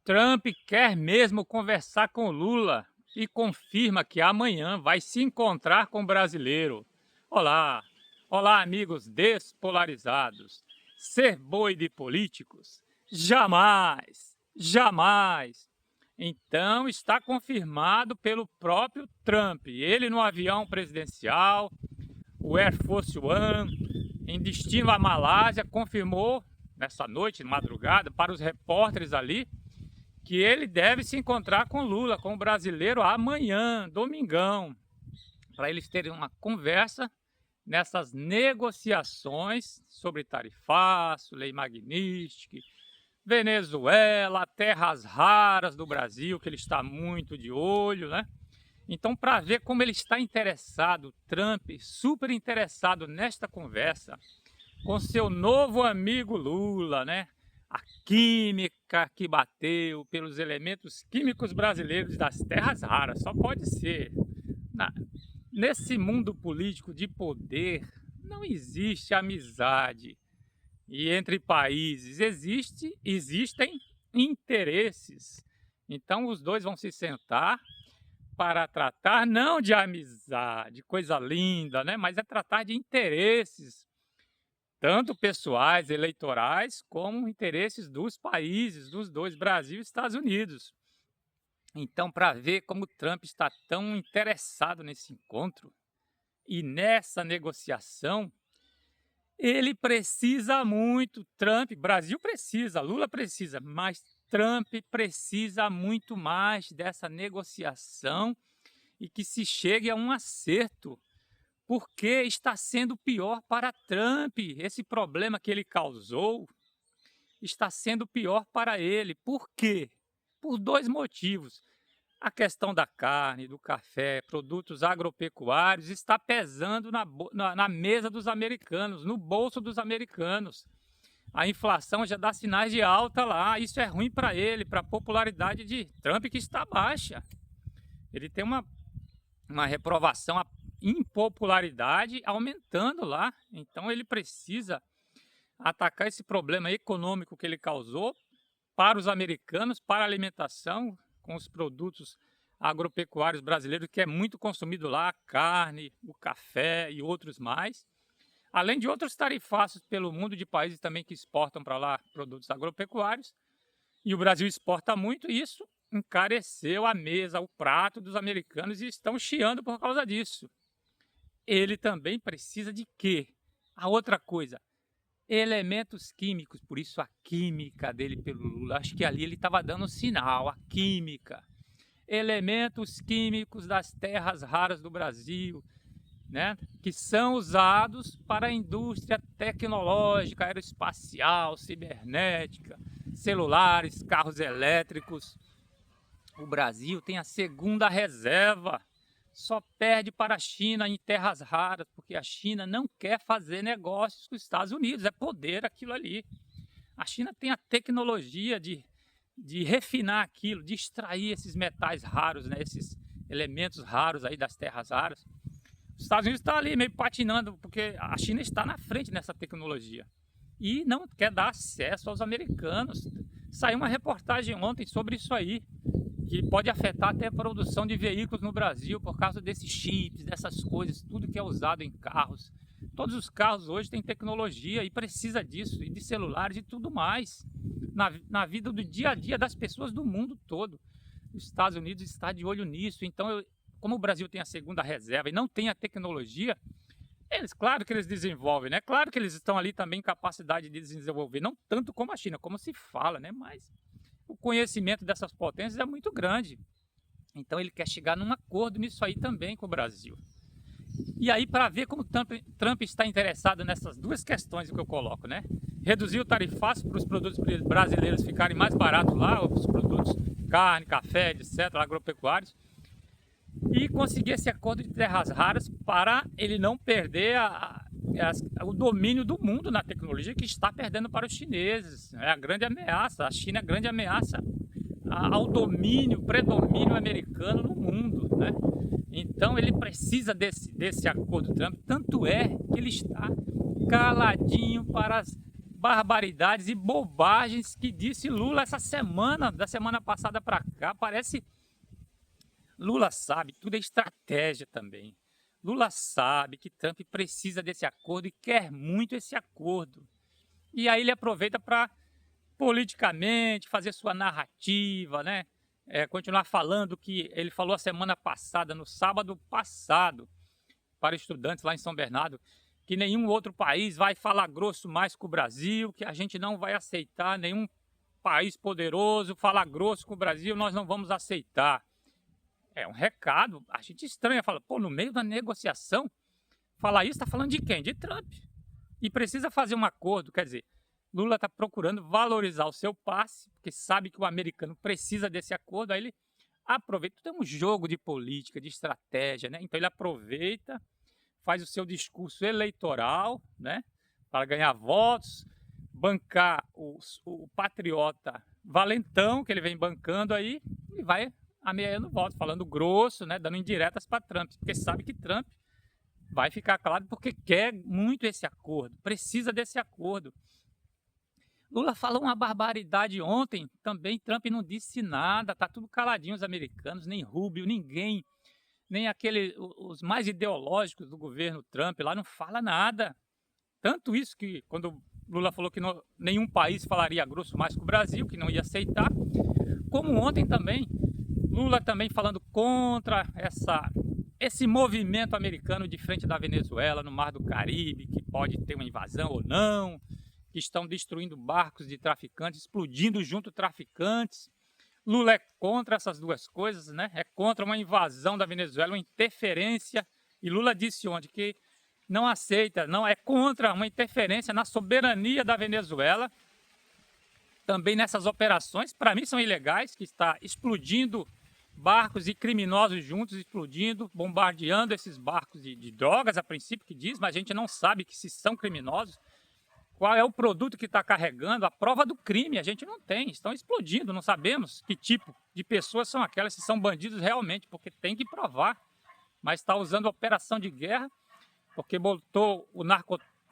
Trump quer mesmo conversar com Lula e confirma que amanhã vai se encontrar com o brasileiro. Olá, olá, amigos despolarizados. Ser boi de políticos? Jamais, jamais. Então está confirmado pelo próprio Trump. Ele no avião presidencial, o Air Force One, em destino à Malásia, confirmou nessa noite, madrugada, para os repórteres ali, que ele deve se encontrar com Lula, com o brasileiro, amanhã, domingão, para eles terem uma conversa nessas negociações sobre tarifaço, lei Magnitsky, Venezuela, terras raras do Brasil, que ele está muito de olho, né? Então, para ver como ele está interessado, Trump, super interessado nesta conversa com seu novo amigo Lula, né? A química que bateu pelos elementos químicos brasileiros das terras raras, só pode ser. Nesse mundo político de poder, não existe amizade. E entre países existem interesses. Então os dois vão se sentar para tratar não de amizade, coisa linda, né? Mas é tratar de interesses, tanto pessoais, eleitorais, como interesses dos países, dos dois, Brasil e Estados Unidos. Então, para ver como Trump está tão interessado nesse encontro e nessa negociação, ele precisa muito, Trump, Brasil precisa, Lula precisa, mas Trump precisa muito mais dessa negociação e que se chegue a um acerto, porque está sendo pior para Trump. Esse problema que ele causou está sendo pior para ele. Por quê? Por dois motivos. A questão da carne, do café, produtos agropecuários está pesando na mesa dos americanos, no bolso dos americanos. A inflação já dá sinais de alta lá. Isso é ruim para ele, para a popularidade de Trump, que está baixa. Ele tem uma reprovação, a impopularidade aumentando lá. Então ele precisa atacar esse problema econômico que ele causou para os americanos, para a alimentação, com os produtos agropecuários brasileiros, que é muito consumido lá, a carne, o café e outros mais. Além de outros tarifaços pelo mundo de países também que exportam para lá produtos agropecuários. E o Brasil exporta muito, e isso encareceu a mesa, o prato dos americanos, e estão chiando por causa disso. Ele também precisa de quê? A outra coisa, elementos químicos, por isso a química dele pelo Lula. Acho que ali ele estava dando um sinal, a química. Elementos químicos das terras raras do Brasil, né, que são usados para a indústria tecnológica, aeroespacial, cibernética, celulares, carros elétricos. O Brasil tem a segunda reserva, só perde para a China em terras raras, porque a China não quer fazer negócios com os Estados Unidos, é poder aquilo ali. A China tem a tecnologia de refinar aquilo, de extrair esses metais raros, né, esses elementos raros aí das terras raras. Os Estados Unidos estão ali meio patinando, porque a China está na frente nessa tecnologia e não quer dar acesso aos americanos. Saiu uma reportagem ontem sobre isso aí, que pode afetar até a produção de veículos no Brasil por causa desses chips, dessas coisas, tudo que é usado em carros. Todos os carros hoje têm tecnologia e precisa disso, e de celulares e tudo mais, na vida do dia a dia das pessoas do mundo todo. Os Estados Unidos está de olho nisso. Então, como o Brasil tem a segunda reserva e não tem a tecnologia, claro que eles desenvolvem, né? Claro que eles estão ali também em capacidade de desenvolver, não tanto como a China, como se fala, né? Mas o conhecimento dessas potências é muito grande. Então ele quer chegar num acordo nisso aí também com o Brasil. E aí, para ver como Trump está interessado nessas duas questões que eu coloco, né? Reduzir o tarifaço para os produtos brasileiros ficarem mais baratos lá, os produtos carne, café, etc., agropecuários, e conseguir esse acordo de terras raras para ele não perder o domínio do mundo na tecnologia, que está perdendo para os chineses. É a grande ameaça, a China é a grande ameaça ao predomínio americano no mundo, né? Então ele precisa desse acordo Trump, tanto é que ele está caladinho para as barbaridades e bobagens que disse Lula essa semana, da semana passada para cá. Parece Lula sabe, tudo é estratégia também. Lula sabe que Trump precisa desse acordo e quer muito esse acordo. E aí ele aproveita para politicamente fazer sua narrativa, né? Continuar falando o que ele falou a semana passada, no sábado passado, para estudantes lá em São Bernardo, que nenhum outro país vai falar grosso mais com o Brasil, que a gente não vai aceitar nenhum país poderoso falar grosso com o Brasil, nós não vamos aceitar. É um recado, a gente estranha, fala, pô, no meio da negociação, falar isso, tá falando de quem? De Trump. E precisa fazer um acordo, quer dizer, Lula está procurando valorizar o seu passe, porque sabe que o americano precisa desse acordo, aí ele aproveita, tudo é um jogo de política, de estratégia, né? Então ele aproveita, faz o seu discurso eleitoral, né? Para ganhar votos, bancar o patriota valentão que ele vem bancando aí, e vai ameaçando votos, falando grosso, né? Dando indiretas para Trump, porque sabe que Trump vai ficar calado porque quer muito esse acordo, precisa desse acordo. Lula falou uma barbaridade ontem, também Trump não disse nada, tá tudo caladinho os americanos, nem Rubio, ninguém, nem os mais ideológicos do governo Trump lá não fala nada. Tanto isso que quando Lula falou que nenhum país falaria grosso mais com o Brasil, que não ia aceitar, como ontem também, Lula também falando contra esse movimento americano de frente da Venezuela, no Mar do Caribe, que pode ter uma invasão ou não, que estão destruindo barcos de traficantes, explodindo junto traficantes. Lula é contra essas duas coisas, né? É contra uma invasão da Venezuela, uma interferência. E Lula disse ontem que não aceita, não é contra uma interferência na soberania da Venezuela. Também nessas operações, para mim são ilegais, que está explodindo barcos e criminosos juntos, explodindo, bombardeando esses barcos de drogas, a princípio que diz, mas a gente não sabe que se são criminosos. Qual é o produto que está carregando? A prova do crime a gente não tem, estão explodindo, não sabemos que tipo de pessoas são aquelas, se são bandidos realmente, porque tem que provar. Mas está usando operação de guerra, porque botou o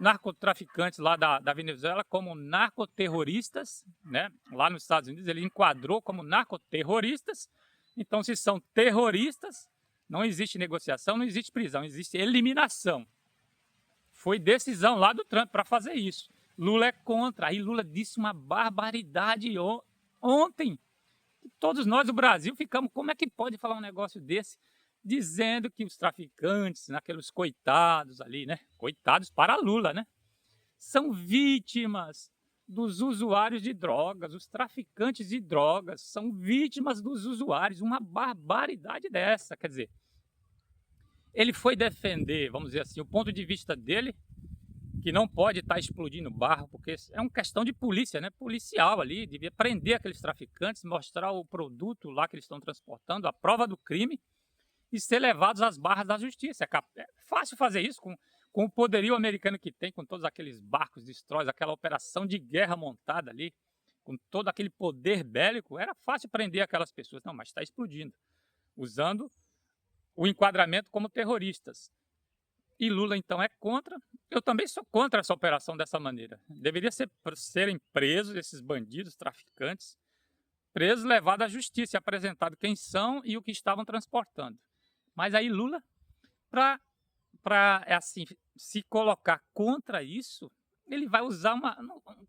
narcotraficantes lá da Venezuela como narcoterroristas, né? Lá nos Estados Unidos ele enquadrou como narcoterroristas. Então, se são terroristas, não existe negociação, não existe prisão, existe eliminação. Foi decisão lá do Trump para fazer isso. Lula é contra. Aí Lula disse uma barbaridade ontem. Todos nós do Brasil ficamos, como é que pode falar um negócio desse? Dizendo que os traficantes, aqueles coitados ali, né? Coitados para Lula, né? São vítimas dos usuários de drogas, os traficantes de drogas são vítimas dos usuários. Uma barbaridade dessa, quer dizer, ele foi defender, vamos dizer assim, o ponto de vista dele, que não pode estar explodindo barro, porque é uma questão de polícia, né? Policial ali, devia prender aqueles traficantes, mostrar o produto lá que eles estão transportando, a prova do crime, e ser levados às barras da justiça. É fácil fazer isso com o poderio americano que tem, com todos aqueles barcos destroços, aquela operação de guerra montada ali, com todo aquele poder bélico, era fácil prender aquelas pessoas. Não, mas está explodindo, usando o enquadramento como terroristas. E Lula, então, é contra. Eu também sou contra essa operação dessa maneira. Deveria serem presos esses bandidos, traficantes, presos, levados à justiça e apresentado quem são e o que estavam transportando. Mas aí Lula, para assim, se colocar contra isso, ele vai usar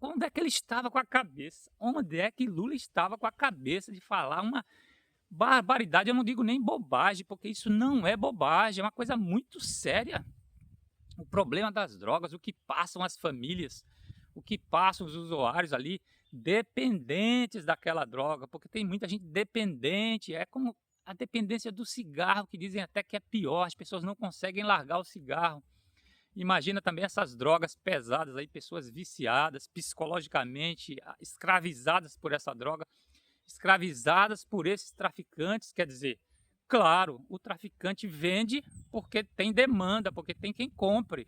onde é que ele estava com a cabeça? Onde é que Lula estava com a cabeça de falar uma barbaridade? Eu não digo nem bobagem, porque isso não é bobagem, é uma coisa muito séria. O problema das drogas, o que passam as famílias, o que passam os usuários ali, dependentes daquela droga, porque tem muita gente dependente, é como a dependência do cigarro, que dizem até que é pior, as pessoas não conseguem largar o cigarro. Imagina também essas drogas pesadas aí, pessoas viciadas psicologicamente, escravizadas por essa droga, escravizadas por esses traficantes, quer dizer, claro, o traficante vende porque tem demanda, porque tem quem compre.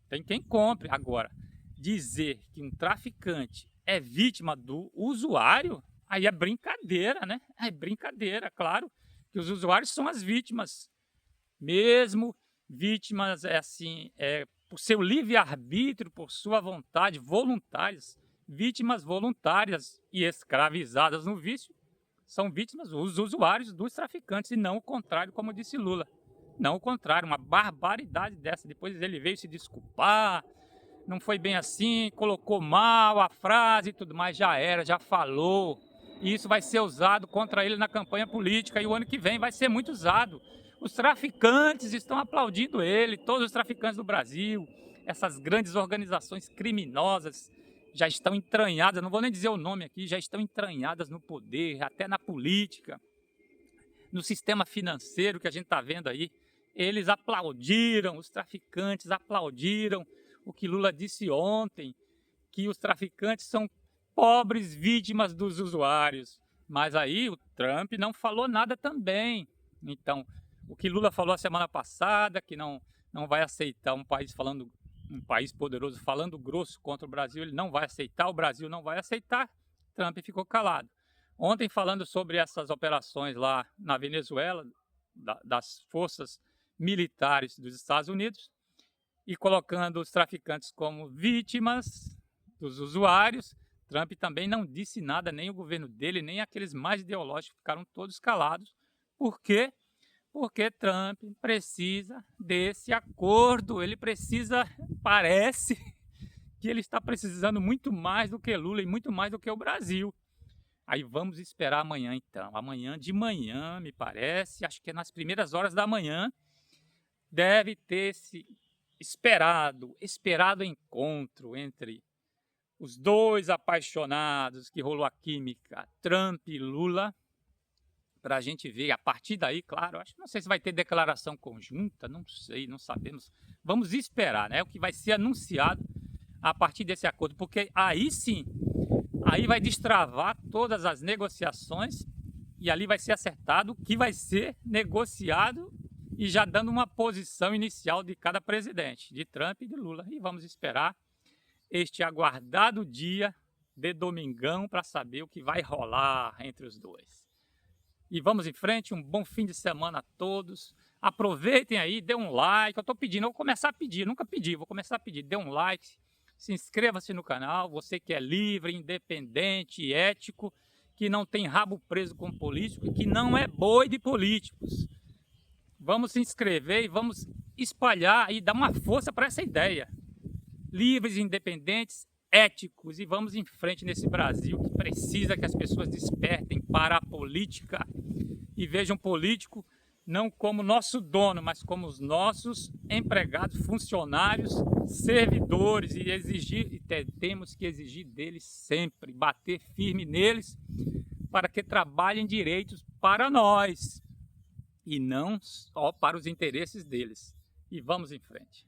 Tem quem compre. Agora, dizer que um traficante é vítima do usuário, aí é brincadeira, né? É brincadeira, claro, que os usuários são as vítimas. Mesmo vítimas, por seu livre-arbítrio, por sua vontade, voluntárias, vítimas voluntárias e escravizadas no vício, são vítimas os usuários dos traficantes e não o contrário, como disse Lula. Não o contrário, uma barbaridade dessa. Depois ele veio se desculpar, não foi bem assim, colocou mal a frase e tudo mais, já era, já falou. E isso vai ser usado contra ele na campanha política e o ano que vem vai ser muito usado. Os traficantes estão aplaudindo ele, todos os traficantes do Brasil, essas grandes organizações criminosas já estão entranhadas, não vou nem dizer o nome aqui, já estão entranhadas no poder, até na política, no sistema financeiro que a gente está vendo aí. Eles aplaudiram, os traficantes aplaudiram o que Lula disse ontem, que os traficantes são pobres vítimas dos usuários. Mas aí o Trump não falou nada também. Então, o que Lula falou a semana passada, que não vai aceitar um país poderoso falando grosso contra o Brasil, ele não vai aceitar, o Brasil não vai aceitar, Trump ficou calado. Ontem, falando sobre essas operações lá na Venezuela, das forças militares dos Estados Unidos, e colocando os traficantes como vítimas dos usuários, Trump também não disse nada, nem o governo dele, nem aqueles mais ideológicos ficaram todos calados. Por quê? Porque Trump precisa desse acordo, ele precisa, parece que ele está precisando muito mais do que Lula e muito mais do que o Brasil. Aí vamos esperar amanhã então, amanhã de manhã me parece, acho que é nas primeiras horas da manhã, deve ter esse esperado encontro entre os dois apaixonados que rolou a química, Trump e Lula, para a gente ver, a partir daí, claro, não sei se vai ter declaração conjunta, não sei, não sabemos. Vamos esperar, né? O que vai ser anunciado a partir desse acordo, porque aí sim, aí vai destravar todas as negociações e ali vai ser acertado o que vai ser negociado e já dando uma posição inicial de cada presidente, de Trump e de Lula. E vamos esperar este aguardado dia de domingão para saber o que vai rolar entre os dois. E vamos em frente, um bom fim de semana a todos. Aproveitem aí, dê um like, eu estou pedindo, eu vou começar a pedir, nunca pedi, vou começar a pedir, dê um like, se inscreva-se no canal, você que é livre, independente, ético, que não tem rabo preso com político e que não é boi de políticos. Vamos se inscrever e vamos espalhar e dar uma força para essa ideia. Livres, independentes, éticos, e vamos em frente nesse Brasil que precisa que as pessoas despertem para a política e vejam político não como nosso dono, mas como os nossos empregados, funcionários, servidores, e temos que exigir deles sempre, bater firme neles para que trabalhem direitos para nós e não só para os interesses deles. E vamos em frente.